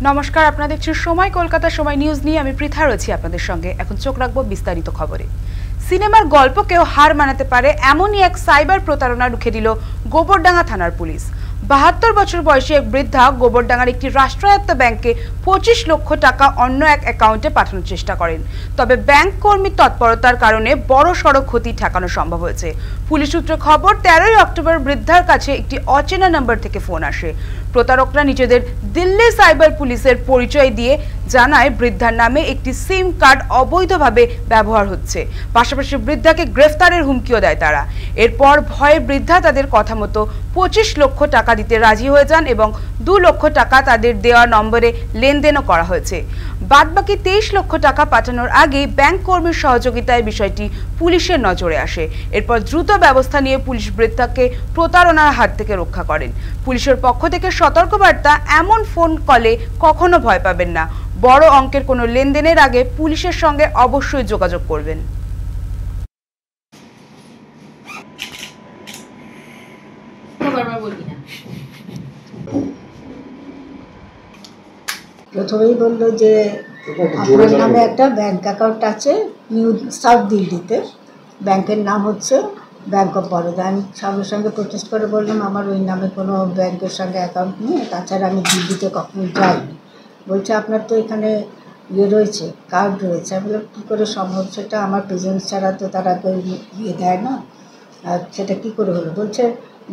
নমস্কার, আপনারা দেখছেন সময় কলকাতা সময় নিউজ নিয়ে আমি পৃথা রয়েছি আপনাদের সঙ্গে। এখন চোখ রাখবো বিস্তারিত খবরে। সিনেমার গল্পকেও হার মানাতে পারে এমনই এক সাইবার প্রতারণা রুখে দিল গোবরডাঙ্গা থানার পুলিশ। ৭২ বছর বয়সী এক বৃদ্ধা গোবরডাঙ্গার একটি রাষ্ট্রায়ত্ত ব্যাংকে ২৫ লক্ষ টাকা অন্য এক অ্যাকাউন্টে পাঠানোর চেষ্টা করেন। তবে ব্যাংক কর্মীর তৎপরতার কারণে বড় সড় ক্ষতি ঠেকানো সম্ভব হয়েছে। পুলিশ সূত্রে খবর, ১৩ই অক্টোবর বৃদ্ধার কাছে একটি অচেনা নম্বর থেকে ফোন আসে। প্রতারকরা নিজেদের দিল্লি সাইবার পুলিশের পরিচয় দিয়ে জানায় বৃদ্ধার নামে একটি সিম কার্ড অবৈধভাবে ব্যবহার হচ্ছে। পাশাপাশি বৃদ্ধাকে গ্রেফতারের হুমকিও দেয় তারা। এরপর ভয়ে বৃদ্ধা তাদের কথা মতো ২৫ লক্ষ টাকা দিতে রাজি হয়ে যান এবং ২ লক্ষ টাকা তাদের দেওয়া নম্বরে লেনদেনও করা হয়েছে। বাদবাকি ২৩ লক্ষ টাকা পাঠানোর আগে ব্যাংক কর্মীর সহযোগিতায় বিষয়টি পুলিশের নজরে আসে। এরপর দ্রুত ব্যবস্থা নিয়ে পুলিশ বৃদ্ধাকে প্রতারণার হাত থেকে রক্ষা করেন। পুলিশের পক্ষ থেকে সতর্কবার্তা, এমন ফোন কলে কখনো ভয় পাবেন না। বড় অঙ্কের কোনো লেনদেনের আগে পুলিশের সঙ্গে অবশ্যই যোগাযোগ করবেন। প্রথমেই বললো যে আপনার নামে একটা ব্যাংক অ্যাকাউন্ট আছে নিউ সাউথ দিল্লিতে, ব্যাংকের নাম হচ্ছে ব্যাংক অফ বরোদা। আমি সঙ্গে সঙ্গে প্রোটেস্ট করে বললাম আমার ওই নামে কোনো ব্যাংকের সঙ্গে অ্যাকাউন্ট নেই, তাছাড়া আমি দিল্লিতে কখনো যাইনি। বলছে আপনার তো এখানে রয়েছে, কার্ড রয়েছে। আমি বললাম কী করে সম্ভব, সেটা আমার প্রেজেন্স ছাড়া তো তারা কেউ দেয় না, আর সেটা কী করে হলো। বলছে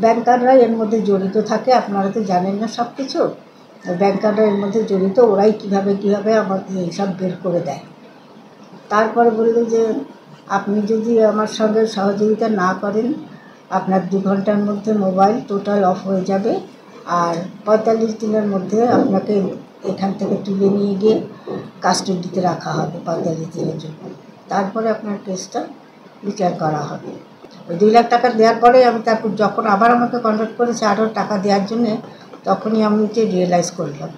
ব্যাংকাররা এর মধ্যে জড়িত থাকে, আপনারা তো জানেন না সব কিছু, ব্যাংকাররা এর মধ্যে জড়িত, ওরাই কীভাবে আমাকে এইসব বের করে দেয়। তারপরে বললো যে আপনি যদি আমার সঙ্গে সহযোগিতা না করেন, আপনার ২ ঘন্টার মধ্যে মোবাইল টোটাল অফ হয়ে যাবে, আর ৪৫ দিনের মধ্যে আপনাকে এখান থেকে তুলে নিয়ে গিয়ে কাস্টডিতে রাখা হবে ৪৫ দিনের জন্য। তারপরে আপনার কেসটা বিচার করা হবে। ওই ২ লাখ টাকা দেওয়ার পরে আমি তারপর যখন আবার আমাকে কন্ট্যাক্ট করেছে আরও টাকা দেওয়ার জন্যে, তখনই আমি রিয়েলাইজ করলাম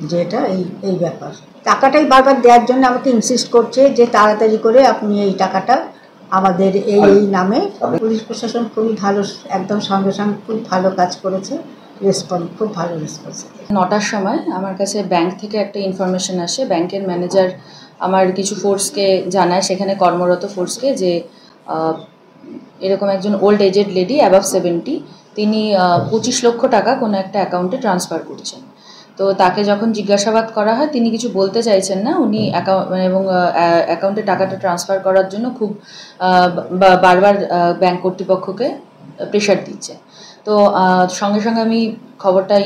যে এটা এই ব্যাপার। টাকাটাই বারবার দেওয়ার জন্য আমাকে ইনসিস্ট করছে যে তাড়াতাড়ি করে আপনি এই টাকাটা আমাদের এই নামে। পুলিশ প্রশাসন খুবই ভালো, একদম সঙ্গে সঙ্গে খুব ভালো কাজ করেছে, খুব ভালো রেসপন্স। ৯টার সময় আমার কাছে ব্যাংক থেকে একটা ইনফরমেশন আসে। ব্যাংকের ম্যানেজার আমার কিছু ফোর্সকে জানায়, সেখানে কর্মরত ফোর্সকে, যে এরকম একজন ওল্ড এজেড লেডি অ্যাবাভ 70, তিনি ২৫ লক্ষ টাকা কোনো একটা অ্যাকাউন্টে ট্রান্সফার করছেন। তো তাকে যখন জিজ্ঞাসাবাদ করা হয়, তিনি কিছু বলতে চাইছেন না। উনি এবং অ্যাকাউন্টে টাকাটা ট্রান্সফার করার জন্য খুব বারবার ব্যাংক কর্তৃপক্ষকে প্রেশার দিচ্ছে। তো সঙ্গে সঙ্গে আমি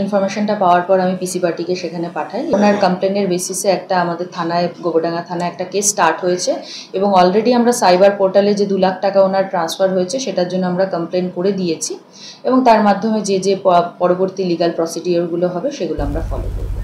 ইনফরমেশনটা পাওয়ার পর আমি পিসি পার্টিকে সেখানে পাঠাই। ওনার কমপ্লেনের বেসিসে আমাদের থানায়, গোবরডাঙ্গা থানায় একটা কেস স্টার্ট হয়েছে এবং অলরেডি আমরা সাইবার পোর্টালে যে ২ লাখ টাকা ওনার ট্রান্সফার হয়েছে সেটার জন্য আমরা কমপ্লেন করে দিয়েছি এবং তার মাধ্যমে যে পরবর্তী লিগাল প্রসিডিওরগুলো হবে সেগুলো আমরা ফলো করব।